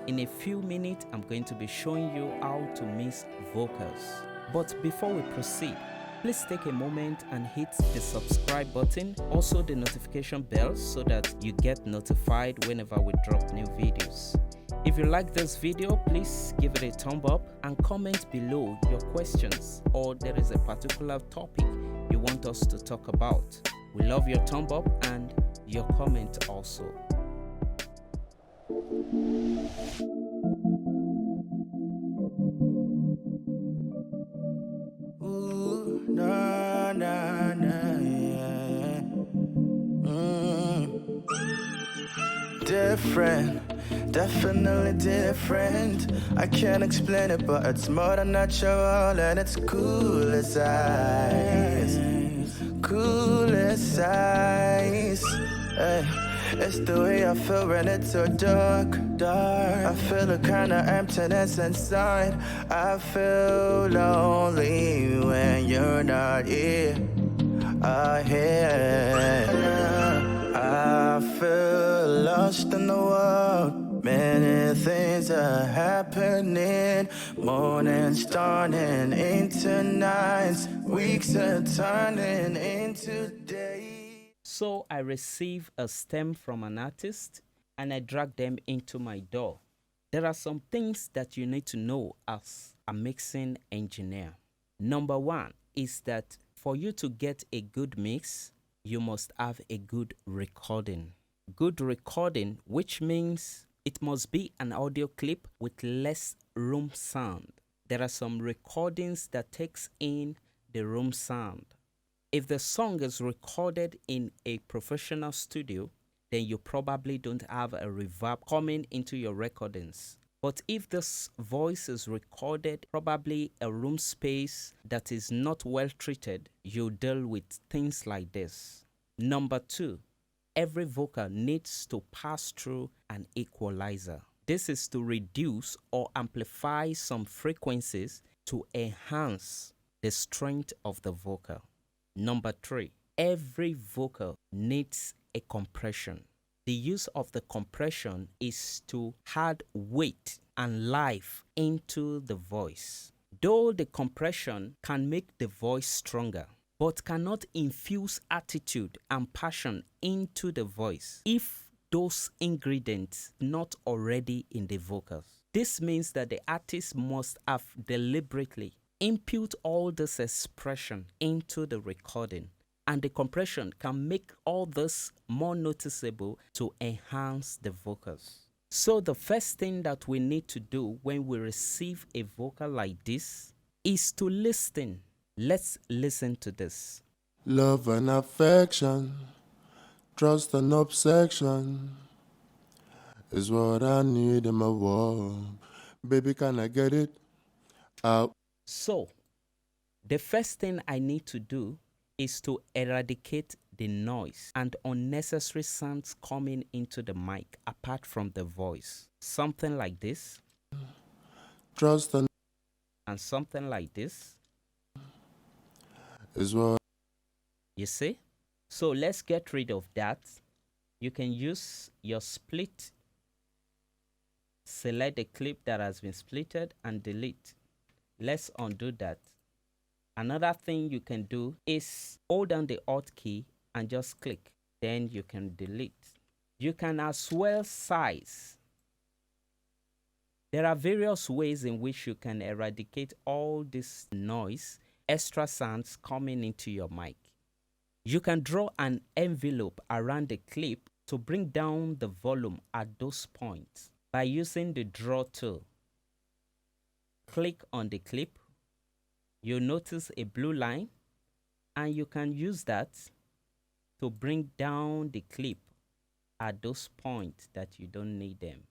In a few minutes, I'm going to be showing you how to mix vocals. But before we proceed, please take a moment and hit the subscribe button, also the notification bell, so that you get notified whenever we drop new videos. If you like this video, please give it a thumb up and comment below your questions, or there is a particular topic you want us to talk about. We love your thumb up and your comment also. Ooh, nah, nah, nah, yeah. Different, definitely different. I can't explain it, but it's more than natural, and it's cool as ice. Cool as ice. Hey, it's the way I feel when it's so dark. I feel a kind of emptiness inside. I feel lonely when you're not here. I feel lost in the world. Many things are happening. Mornings turning into nights. Weeks are turning into days. So I receive a stem from an artist and I drag them into my DAW. There are some things that you need to know as a mixing engineer. Number one is that for you to get a good mix, you must have a good recording. Good recording, which means it must be an audio clip with less room sound. There are some recordings that takes in the room sound. If the song is recorded in a professional studio, then you probably don't have a reverb coming into your recordings. But if this voice is recorded, probably a room space that is not well treated, you deal with things like this. Number two, every vocal needs to pass through an equalizer. This is to reduce or amplify some frequencies to enhance the strength of the vocal. Number three, every vocal needs a compression. The use of the compression is to add weight and life into the voice. Though the compression can make the voice stronger, but cannot infuse attitude and passion into the voice if those ingredients not already in the vocals. This means that the artist must have deliberately input all this expression into the recording, and the compression can make all this more noticeable to enhance the vocals. So the first thing that we need to do when we receive a vocal like this is to listen. Let's listen to this. Love and affection, trust and obsession is what I need in my world. Baby, can I get it? So, the first thing I need to do is to eradicate the noise and unnecessary sounds coming into the mic apart from the voice. Something like this. Trust and something like this. Is what you see? So let's get rid of that. You can use your split. Select the clip that has been splitted and delete. Let's undo that. Another thing you can do is hold down the Alt key and just click. Then you can delete. You can as well size. There are various ways in which you can eradicate all this noise, extra sounds coming into your mic. You can draw an envelope around the clip to bring down the volume at those points by using the draw tool. Click on the clip. You'll notice a blue line, and you can use that to bring down the clip at those points that you don't need them.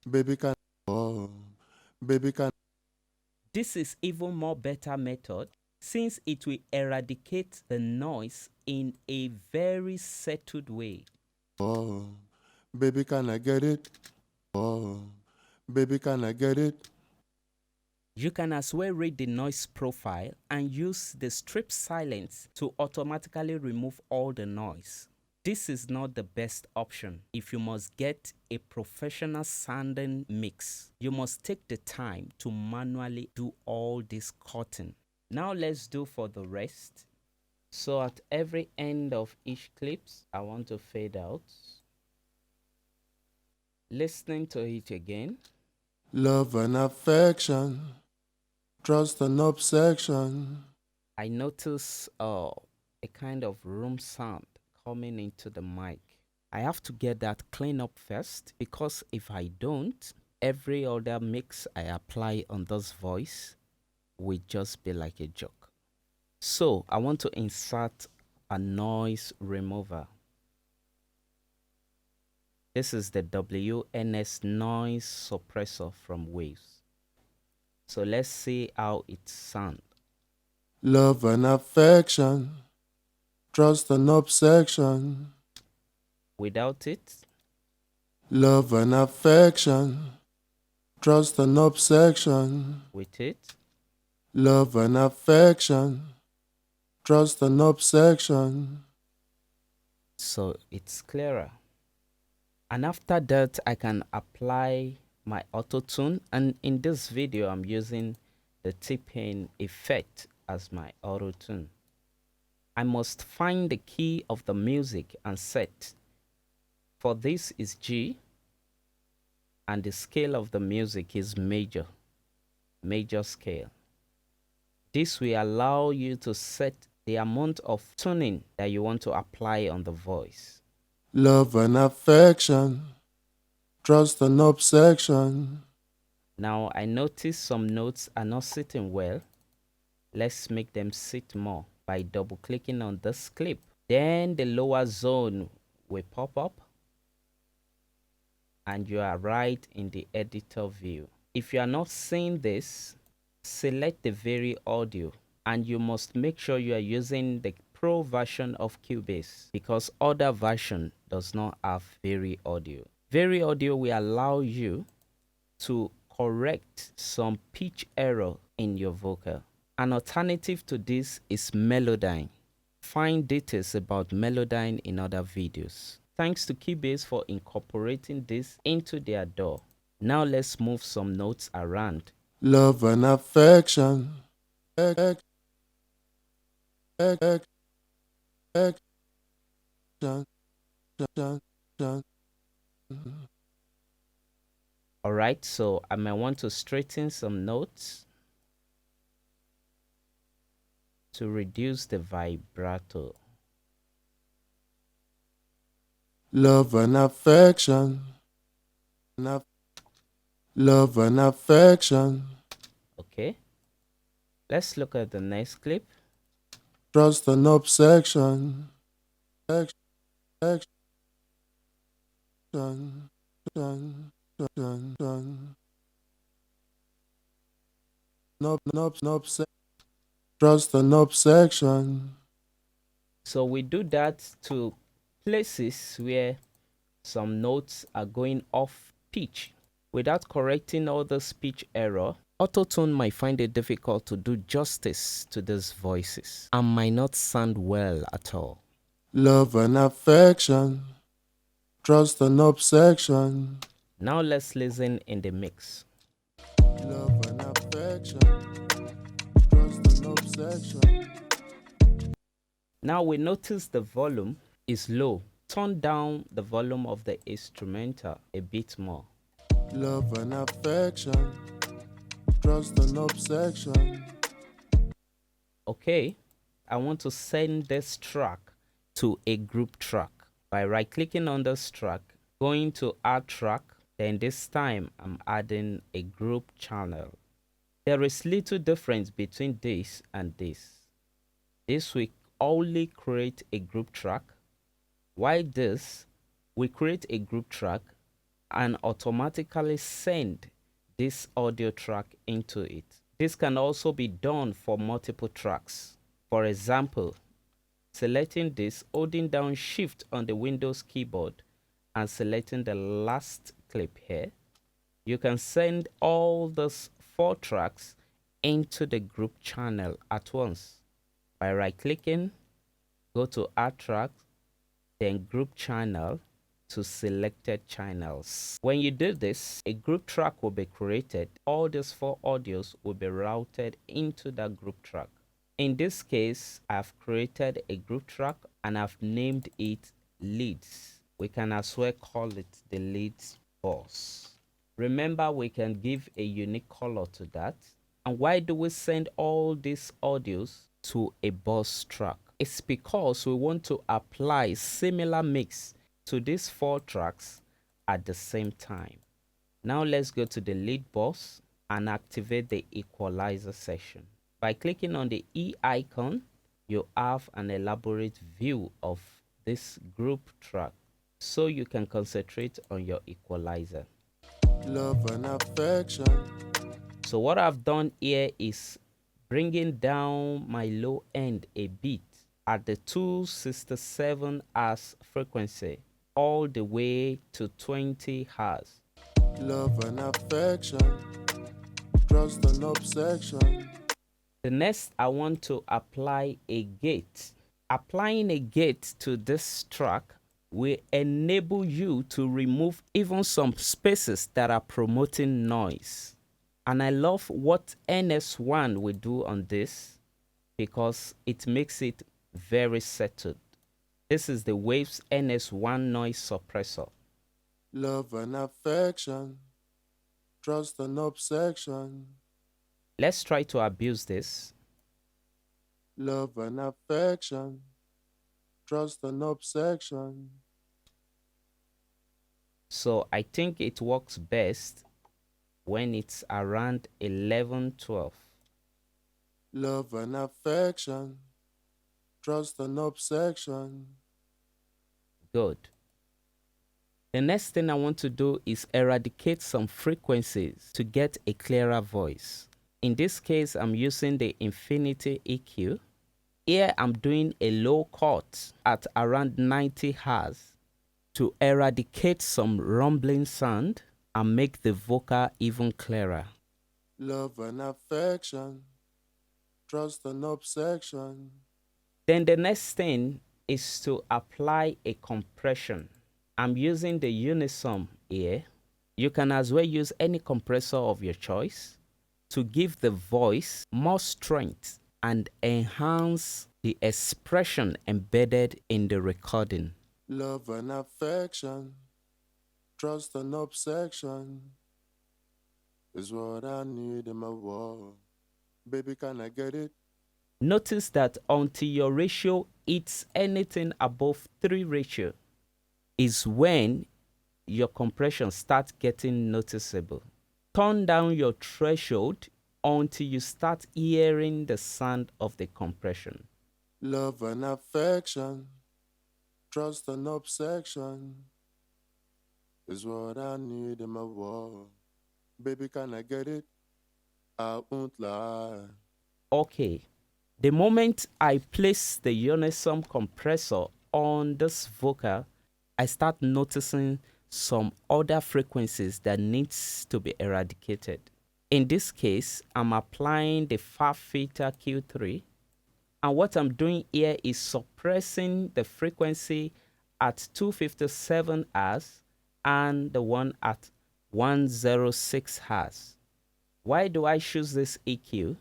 baby can This is even more better method since it will eradicate the noise in a very settled way. Baby, can I get it? Baby, can I get it? You can as well read the noise profile and use the strip silence to automatically remove all the noise. This is not the best option. If you must get a professional sounding mix, you must take the time to manually do all this cutting. Now let's do for the rest. So at every end of each clips, I want to fade out. Listening to it again. Love and affection, trust and obsession. I notice a kind of room sound coming into the mic. I have to get that clean up first, because if I don't, every other mix I apply on this voice will just be like a joke. So I want to insert a noise remover. This is the WNS noise suppressor from Waves. So let's see how it sounds. Love and affection, trust and obsession. Without it, Love and affection, trust and obsession. with it, Love and affection, trust and obsession. so it's clearer. And after that, I can apply my auto tune, and in this video I'm using the T-Pain effect as my auto tune. I must find the key of the music and set. For this is G, and the scale of the music is major scale. This will allow you to set the amount of tuning that you want to apply on the voice. Love and affection, trust and obsession. Now I notice some notes are not sitting well. Let's make them sit more by double clicking on this clip. Then the lower zone will pop up and you are right in the editor view. If you are not seeing this, select the Vari-Audio, and you must make sure you are using the Pro version of Cubase, because other version does not have Vari-Audio. Vari-Audio will allow you to correct some pitch error in your vocal. An alternative to this is Melodyne. Find details about Melodyne in other videos. Thanks to Cubase for incorporating this into their DAW. Now let's move some notes around. Love and affection, Alright, so I might want to straighten some notes to reduce the vibrato. Love and affection, love and affection. Okay, let's look at the next clip. Trust and obsession, trust and obsession. So we do that to places where some notes are going off pitch. Without correcting all the speech error, Autotune might find it difficult to do justice to these voices and might not sound well at all. Love and affection, trust and obsession. Now let's listen in the mix. Love and affection, trust and obsession. Now we notice the volume is low. Turn down the volume of the instrumental a bit more. Love and affection, trust and obsession. Okay, I want to send this track to a group track by right clicking on this track, going to add track, then this time I'm adding a group channel. There is little difference between this and this. This will only create a group track, while this will create a group track and automatically send this audio track into it. This can also be done for multiple tracks. For example, selecting this, holding down Shift on the Windows keyboard and selecting the last clip here, you can send all those 4 tracks into the group channel at once. By right clicking, go to Add Track, then group channel to selected channels. When you do this, a group track will be created. All these 4 audios will be routed into that group track. In this case, I've created a group track and I've named it leads. We can as well call it the leads bus. Remember, we can give a unique color to that. And why do we send all these audios to a bus track? It's because we want to apply similar mix to these 4 tracks at the same time. Now let's go to the lead bus and activate the equalizer section. By clicking on the E icon, you have an elaborate view of this group track, so you can concentrate on your equalizer. Love and affection. So what I've done here is bringing down my low end a bit at the 267 Hz frequency all the way to 20 Hz. Love and affection. Trust and obsession. The next, I want to apply a gate. Applying a gate to this track will enable you to remove even some spaces that are promoting noise. And I love what NS1 will do on this because it makes it very settled. This is the Waves NS1 noise suppressor. Love and affection. Trust and obsession. Let's try to abuse this. Love and affection. Trust and obsession. So I think it works best when it's around 11, 12. Love and affection. Trust and obsession. Good. The next thing I want to do is eradicate some frequencies to get a clearer voice. In this case, I'm using the Infinity EQ. Here, I'm doing a low cut at around 90 Hz to eradicate some rumbling sound and make the vocal even clearer. Love and affection. Trust and obsession. Then the next thing is to apply a compression. I'm using the Unisom here. You can as well use any compressor of your choice to give the voice more strength and enhance the expression embedded in the recording. Love and affection. Trust and obsession is what I need in my world. Baby, can I get it? Notice that until your ratio hits anything above 3 ratio is when your compression starts getting noticeable. Turn down your threshold until you start hearing the sound of the compression. Love and affection, trust and obsession is what I need in my world. Baby, can I get it? I won't lie. Okay, the moment I place the Unisom compressor on this vocal, I start noticing some other frequencies that needs to be eradicated. In this case, I'm applying the far filter Q3, and what I'm doing here is suppressing the frequency at 257 Hz and the one at 106 Hz. Why do I choose this EQ?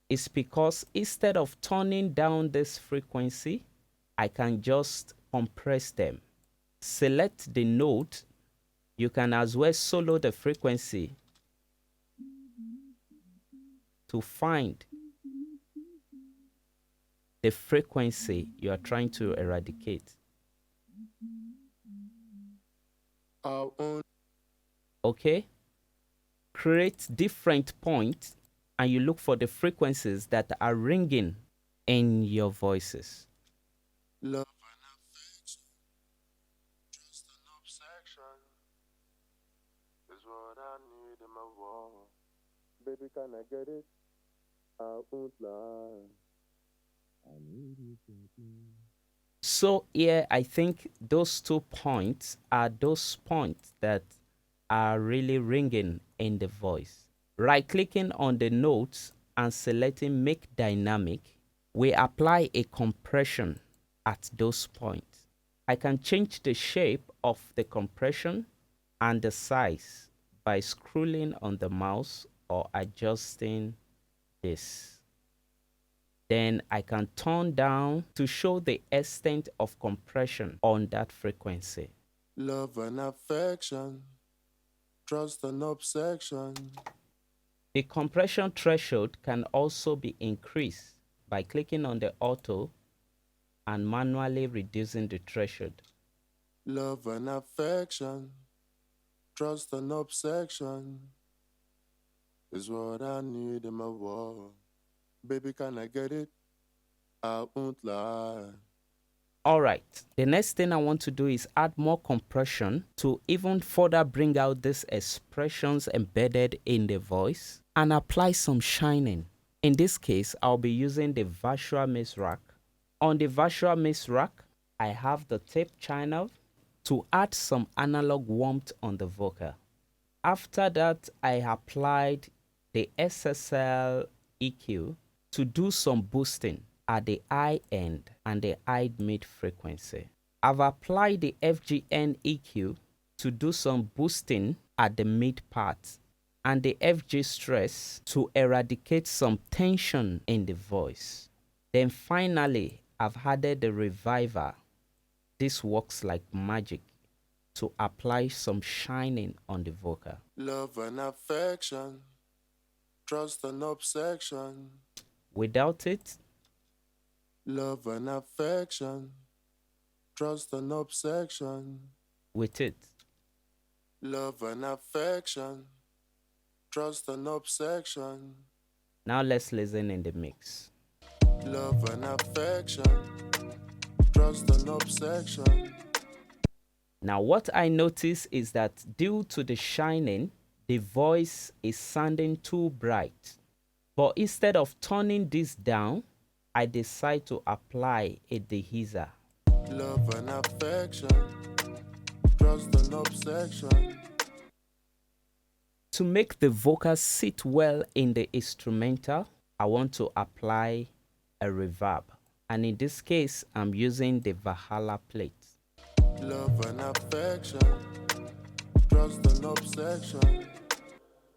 It's because instead of turning down this frequency, I can just compress them. Select the note. You can as well solo the frequency to find the frequency you are trying to eradicate. Okay? Create different points and you look for the frequencies that are ringing in your voices. Love and affection, trust and obsession is what I need in my world. Baby, can I get it? I won't lie. I need it. So here, I think those 2 points are those points that are really ringing in the voice. Right-clicking on the notes and selecting Make Dynamic, we apply a compression at those points. I can change the shape of the compression and the size by scrolling on the mouse or adjusting this. Then I can turn down to show the extent of compression on that frequency. Love and affection, trust and obsession. The compression threshold can also be increased by clicking on the auto and manually reducing the threshold. Love and affection, trust and obsession is what I need in my world. Baby, can I get it? I won't lie. Alright, the next thing I want to do is add more compression to even further bring out these expressions embedded in the voice and apply some shining. In this case, I'll be using the virtual mix rack. On the virtual mix rack, I have the tape channel to add some analog warmth on the vocal. After that, I applied the SSL EQ to do some boosting at the high end and the high mid frequency. I've applied the FGN EQ to do some boosting at the mid part and the FG stress to eradicate some tension in the voice. Then finally, I've added the reviver. This works like magic to apply some shining on the vocal. Love and affection, trust and obsession. Without it, love and affection, trust and obsession. With it, love and affection, trust and obsession. Now let's listen in the mix. Love and affection, trust and obsession. Now what I notice is that due to the shining, the voice is sounding too bright. But instead of turning this down, I decide to apply a dehisser. Love and affection, trust and obsession. To make the vocal sit well in the instrumental, I want to apply a reverb. And in this case, I'm using the Valhalla plate. Love and affection, trust and obsession.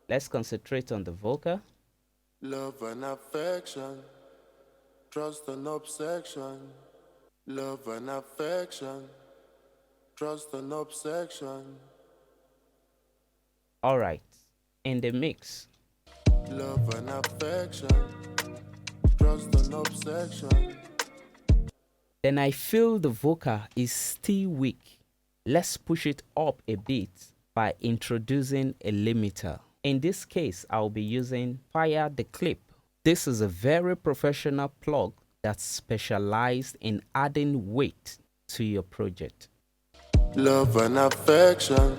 Let's concentrate on the vocal. Love and affection, trust and obsession. Love and affection, trust and obsession. Alright, in the mix. Love and affection, trust and obsession. Then I feel the vocal is still weak. Let's push it up a bit by introducing a limiter. In this case, I'll be using Fire the Clip. This is a very professional plug that's specialized in adding weight to your project. Love and affection,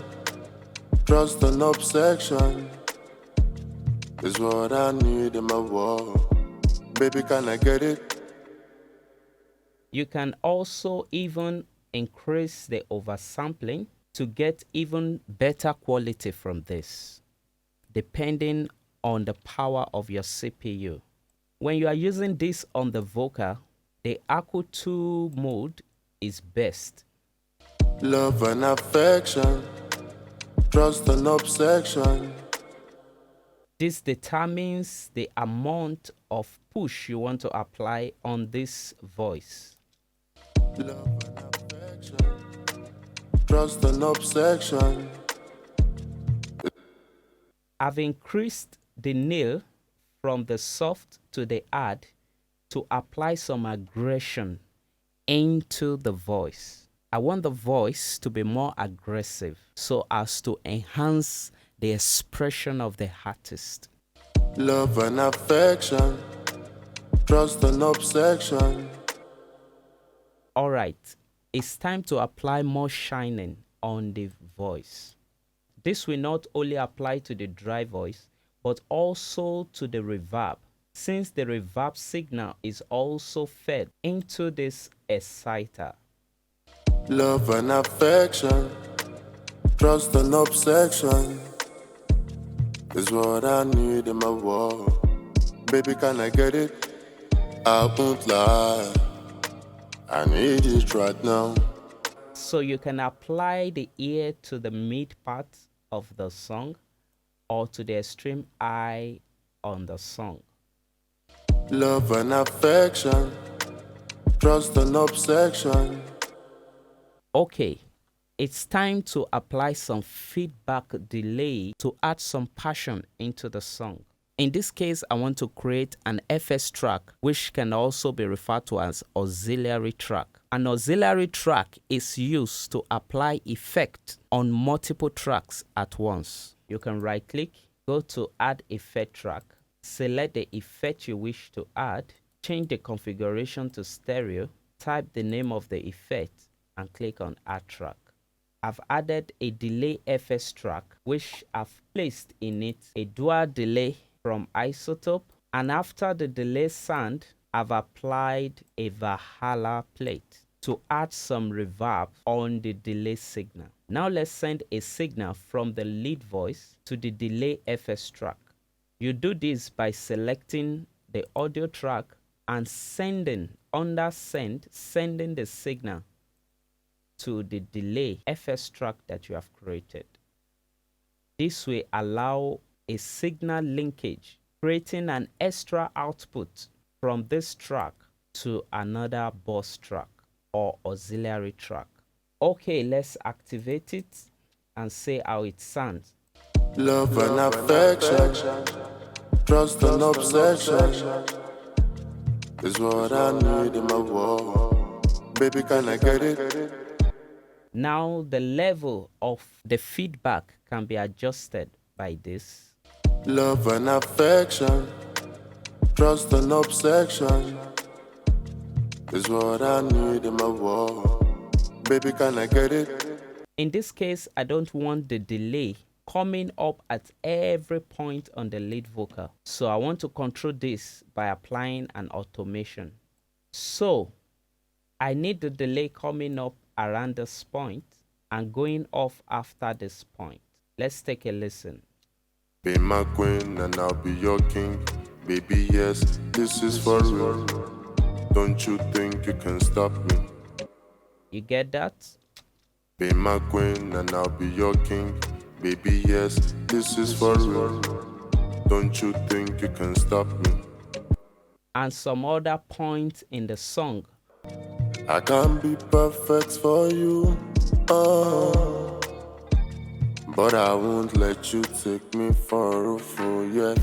trust and obsession is what I need in my world. Baby, can I get it? You can also even increase the oversampling to get even better quality from this, depending on the power of your CPU. When you are using this on the vocal, the Aqua 2 mode is best. Love and affection, trust and obsession. This determines the amount of push you want to apply on this voice. Love and affection, trust and obsession. I've increased the nail from the soft to the hard to apply some aggression into the voice. I want the voice to be more aggressive so as to enhance the expression of the artist. Love and affection, trust and obsession. Alright, it's time to apply more shining on the voice. This will not only apply to the dry voice, but also to the reverb, since the reverb signal is also fed into this exciter. Love and affection, trust and obsession is what I need in my world. Baby, can I get it? I won't lie, I need it right now. So you can apply the ear to the mid part of the song or to the extreme high on the song. Love and affection, trust and obsession. Okay, it's time to apply some feedback delay to add some passion into the song. In this case, I want to create an FS track, which can also be referred to as auxiliary track. An auxiliary track is used to apply effect on multiple tracks at once. You can right click, go to add effect track, select the effect you wish to add, change the configuration to stereo, type the name of the effect, and click on add track. I've added a delay FS track, which I've placed in it a dual delay from Isotope, and after the delay sound, I've applied a Valhalla plate to add some reverb on the delay signal. Now let's send a signal from the lead voice to the delay FS track. You do this by selecting the audio track and sending the signal to the delay FS track that you have created. This will allow a signal linkage, creating an extra output from this track to another bus track or auxiliary track. Okay, let's activate it and see how it sounds. Love and affection, trust and obsession is what I need in my world. Baby, can I get it? Now the level of the feedback can be adjusted by this. Love and affection, trust and obsession is what I need in my world. Baby, can I get it? In this case, I don't want the delay coming up at every point on the lead vocal. So I want to control this by applying an automation. So I need the delay coming up around this point and going off after this point. Let's take a listen. Be my queen and I'll be your king. Baby, yes, this is for real. Don't you think you can stop me? You get that? Be my queen and I'll be your king. Baby, yes, this is for real. Don't you think you can stop me? And some other points in the song. I can be perfect for you, oh, but I won't let you take me for a fool, yeah.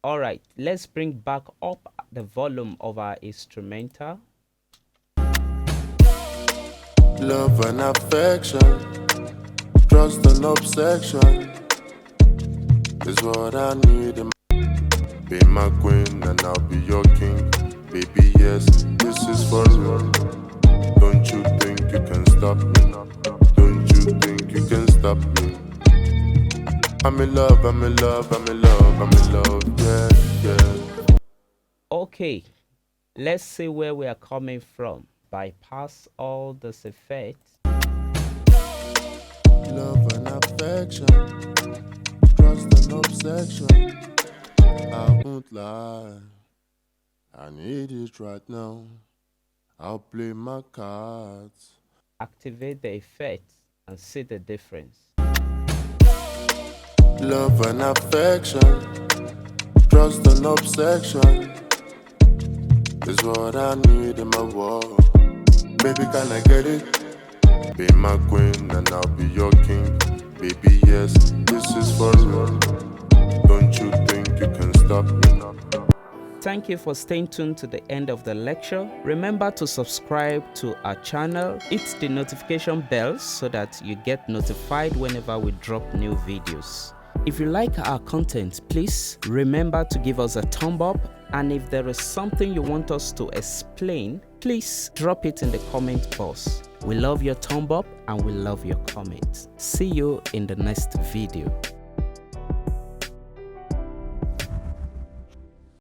Alright, let's bring back up the volume of our instrumental. Love and affection, trust and obsession is what I need in my... Be my queen and I'll be your king. Baby, yes, this is for real. Don't you think you can stop me? Don't you think you can stop me? I'm in love, I'm in love, I'm in love, I'm in love, yeah, yeah. Okay, let's see where we are coming from. Bypass all this effects. Love and affection, trust and obsession. I won't lie, I need it right now. I'll play my cards. Activate the effects and see the difference. Love and affection, trust and obsession is what I need in my world. Baby, can I get it? Be my queen and I'll be your king. Baby, yes, this is for real. Don't you think you can stop me? Thank you for staying tuned to the end of the lecture. Remember to subscribe to our channel, hit the notification bell so that you get notified whenever we drop new videos. If you like our content, please remember to give us a thumb up, and if there is something you want us to explain, please drop it in the comment box. We love your thumb up and we love your comments. See you in the next video.